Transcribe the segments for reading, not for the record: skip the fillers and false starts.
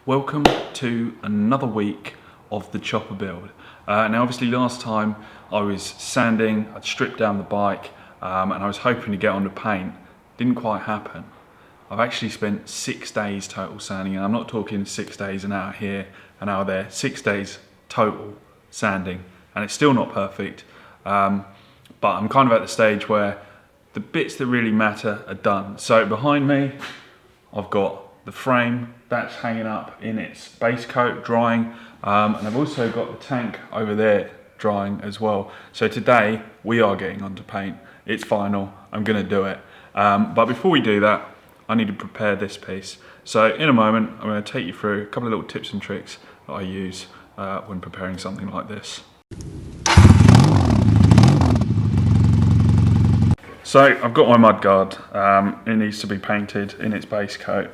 Welcome to another week of the chopper build. Now obviously last time I was sanding, I'd stripped down the bike and I was hoping to get on the paint. Didn't quite happen. I've actually spent 6 days total sanding, and I'm not talking 6 days an hour here, an hour there, 6 days total sanding, and it's still not perfect. But I'm kind of at the stage where the bits that really matter are done. So behind me, I've got the frame that's hanging up in its base coat drying, and I've also got the tank over there drying as well. So today we are getting onto paint. It's final, I'm gonna do it. But before we do that, I need to prepare this piece. So in a moment, I'm gonna take you through a couple of little tips and tricks that I use when preparing something like this. So I've got my mudguard. It needs to be painted in its base coat,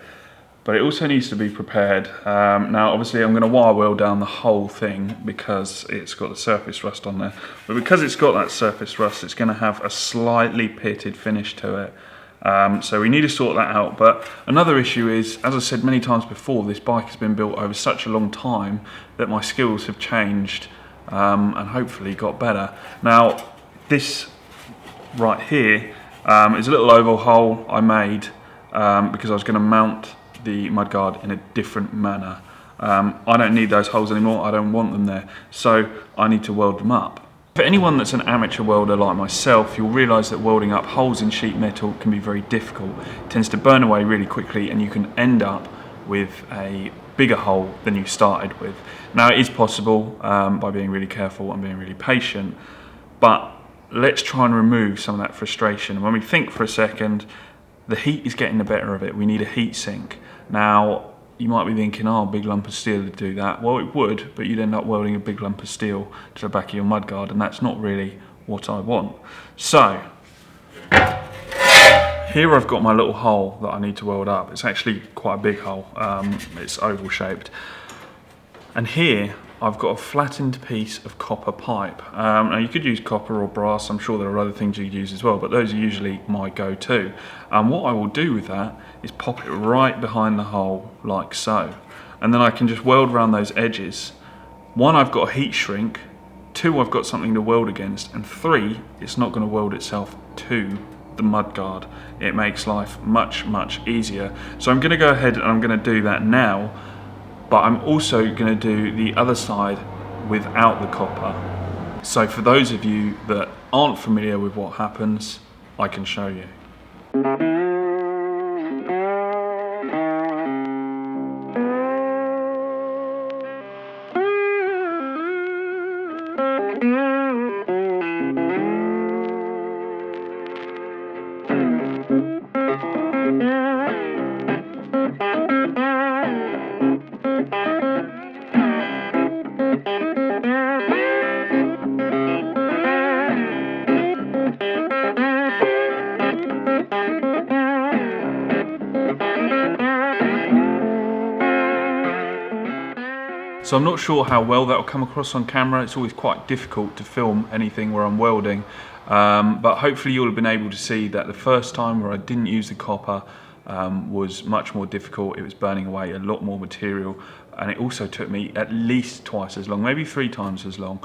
but it also needs to be prepared. Now obviously I'm going to wire weld down the whole thing because it's got the surface rust on there. But because it's got that surface rust, it's going to have a slightly pitted finish to it. So we need to sort that out. But another issue is, as I said many times before, this bike has been built over such a long time that my skills have changed and hopefully got better. Now this right here is a little oval hole I made because I was going to mount the mudguard in a different manner. I don't need those holes anymore, I don't want them there, so I need to weld them up. For anyone that's an amateur welder like myself, you'll realise that welding up holes in sheet metal can be very difficult. It tends to burn away really quickly and you can end up with a bigger hole than you started with. Now it is possible by being really careful and being really patient, but let's try and remove some of that frustration. When we think for a second, the heat is getting the better of it. We need a heat sink. Now, you might be thinking, oh, a big lump of steel to do that. Well, it would, but you'd end up welding a big lump of steel to the back of your mudguard, and that's not really what I want. So, here I've got my little hole that I need to weld up. It's actually quite a big hole. It's oval shaped. And here, I've got a flattened piece of copper pipe. Now you could use copper or brass, I'm sure there are other things you could use as well, but those are usually my go-to. And what I will do with that is pop it right behind the hole, like so. And then I can just weld around those edges. 1, I've got a heat shrink. 2, I've got something to weld against. And 3, it's not going to weld itself to the mudguard. It makes life much, much easier. So I'm going to go ahead and I'm going to do that now. But I'm also going to do the other side without the copper. So for those of you that aren't familiar with what happens, I can show you. So I'm not sure how well that will come across on camera. It's always quite difficult to film anything where I'm welding, but hopefully you'll have been able to see that the first time where I didn't use the copper was much more difficult. It was burning away a lot more material, and it also took me at least twice as long, maybe 3 times as long.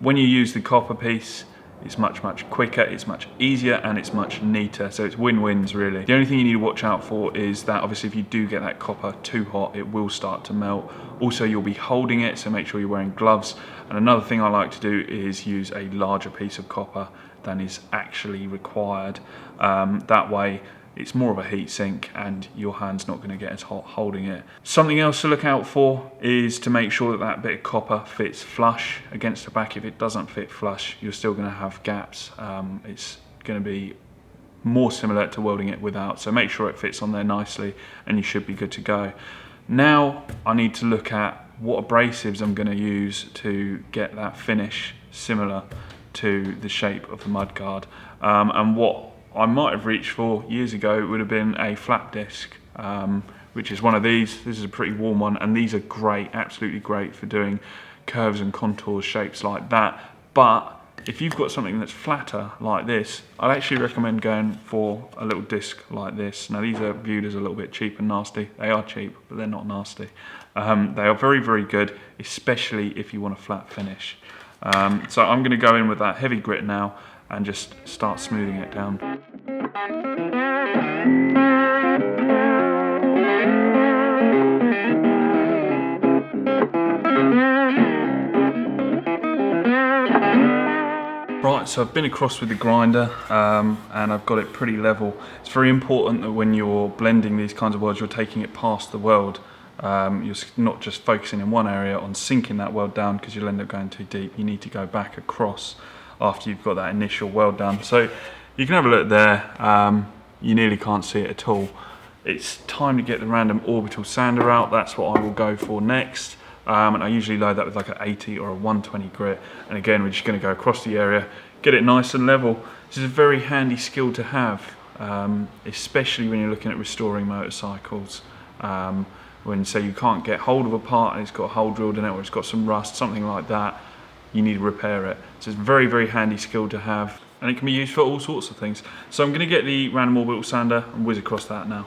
When you use the copper piece, it's much, much quicker, it's much easier, and it's much neater. So it's win-wins, really. The only thing you need to watch out for is that obviously if you do get that copper too hot, it will start to melt. Also, you'll be holding it, so make sure you're wearing gloves. And another thing I like to do is use a larger piece of copper than is actually required. That way, it's more of a heat sink and your hand's not going to get as hot holding it. Something else to look out for is to make sure that that bit of copper fits flush against the back. If it doesn't fit flush, you're still going to have gaps. It's going to be more similar to welding it without, so make sure it fits on there nicely and you should be good to go. Now I need to look at what abrasives I'm going to use to get that finish similar to the shape of the mudguard, and what I might have reached for years ago would have been a flap disc, which is one of these. This is a pretty warm one, and these are great, absolutely great for doing curves and contours, shapes like that. But if you've got something that's flatter like this, I'd actually recommend going for a little disc like this. Now these are viewed as a little bit cheap and nasty. They are cheap, but they're not nasty. They are very, very good, especially if you want a flat finish. So I'm going to go in with that heavy grit now and just start smoothing it down. Right, so I've been across with the grinder and I've got it pretty level. It's very important that when you're blending these kinds of welds, you're taking it past the weld. You're not just focusing in one area on sinking that weld down, because you'll end up going too deep. You need to go back across after you've got that initial weld done. So you can have a look there. You nearly can't see it at all. It's time to get the random orbital sander out. That's what I will go for next. And I usually load that with like an 80 or a 120 grit. And again, we're just going to go across the area, get it nice and level. This is a very handy skill to have, especially when you're looking at restoring motorcycles. When, say, you can't get hold of a part and it's got a hole drilled in it, or it's got some rust, something like that, you need to repair it. So it's a very, very handy skill to have, and it can be used for all sorts of things. So I'm going to get the random orbital sander and whiz across that now.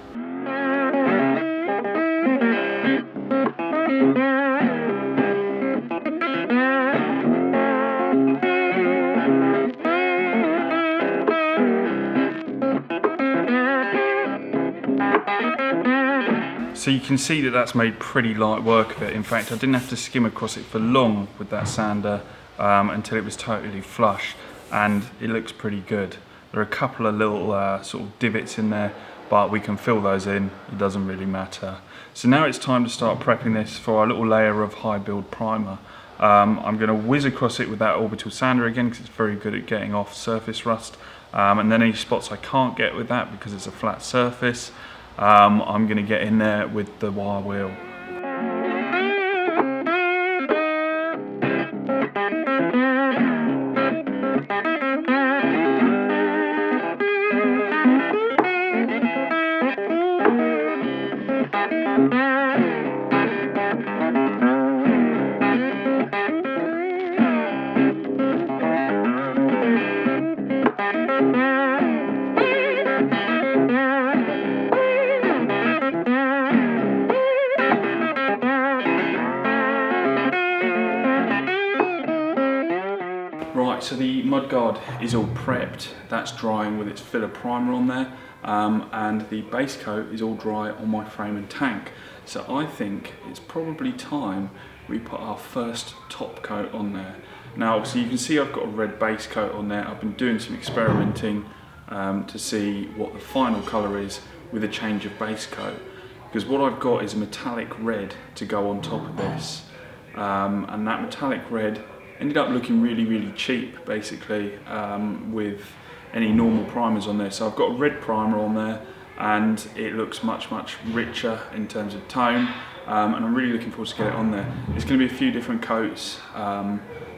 So you can see that that's made pretty light work of it. In fact, I didn't have to skim across it for long with that sander until it was totally flush, and it looks pretty good. There are a couple of little sort of divots in there, but we can fill those in, it doesn't really matter. So now it's time to start prepping this for our little layer of high build primer. I'm going to whiz across it with that orbital sander again, because it's very good at getting off surface rust, and then any spots I can't get with that because it's a flat surface, I'm going to get in there with the wire wheel. Right, so the mudguard is all prepped. That's drying with its filler primer on there, and the base coat is all dry on my frame and tank. So I think it's probably time we put our first top coat on there. Now obviously you can see I've got a red base coat on there. I've been doing some experimenting to see what the final colour is with a change of base coat, because what I've got is a metallic red to go on top of this, and that metallic red ended up looking really, really cheap basically with any normal primers on there. So I've got a red primer on there and it looks much, much richer in terms of tone, and I'm really looking forward to get it on there. It's going to be a few different coats,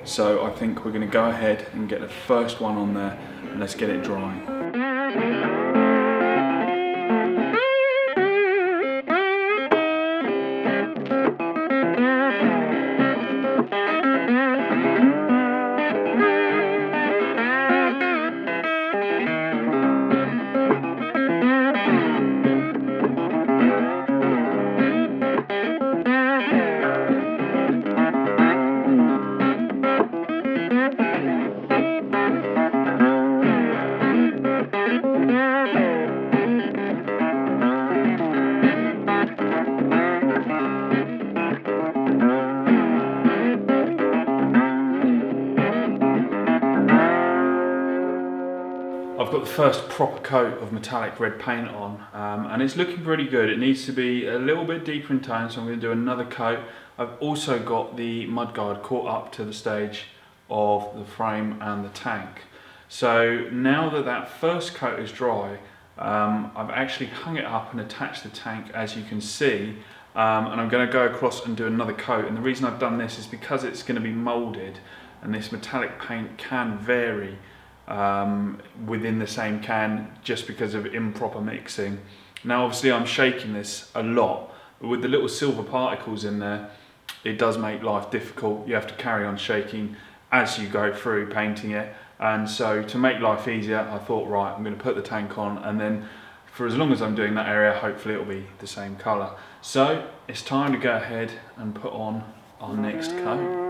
so I think we're going to go ahead and get the first one on there and let's get it drying. I've got the first proper coat of metallic red paint on, and it's looking pretty good. It needs to be a little bit deeper in tone, so I'm going to do another coat. I've also got the mudguard caught up to the stage of the frame and the tank. So now that that first coat is dry, I've actually hung it up and attached the tank, as you can see, and I'm going to go across and do another coat. And the reason I've done this is because it's going to be moulded, and this metallic paint can vary within the same can just because of improper mixing. Now obviously I'm shaking this a lot, but with the little silver particles in there, it does make life difficult. You have to carry on shaking as you go through painting it. And so to make life easier, I thought, right, I'm going to put the tank on, and then for as long as I'm doing that area, hopefully it'll be the same colour. So it's time to go ahead and put on our next coat.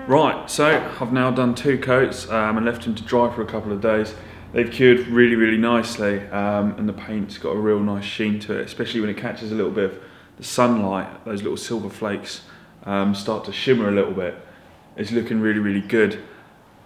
Right, so I've now done 2 coats and left them to dry for a couple of days. They've cured really, really nicely, and the paint's got a real nice sheen to it, especially when it catches a little bit of the sunlight. Those little silver flakes start to shimmer a little bit. It's looking really, really good.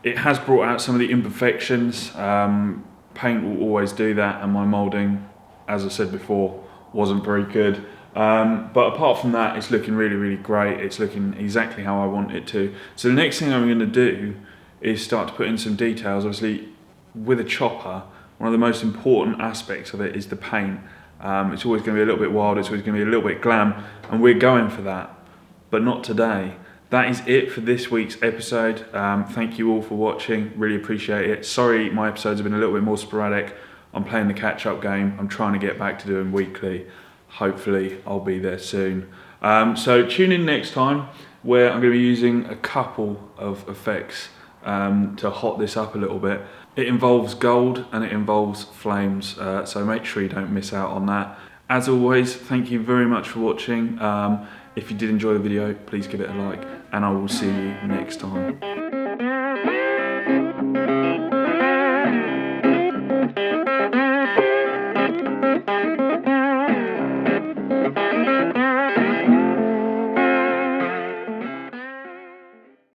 It has brought out some of the imperfections. Paint will always do that, and my moulding, as I said before, wasn't very good. But apart from that, it's looking really, really great. It's looking exactly how I want it to. So the next thing I'm going to do is start to put in some details. Obviously, with a chopper, one of the most important aspects of it is the paint. It's always going to be a little bit wild, it's always going to be a little bit glam, and we're going for that, but not today. That is it for this week's episode. Thank you all for watching, really appreciate it. Sorry my episodes have been a little bit more sporadic. I'm playing the catch-up game. I'm trying to get back to doing weekly. Hopefully I'll be there soon. So tune in next time, where I'm going to be using a couple of effects to hot this up a little bit. It involves gold and it involves flames, so make sure you don't miss out on that. As always, thank you very much for watching. If you did enjoy the video, please give it a like, and I will see you next time.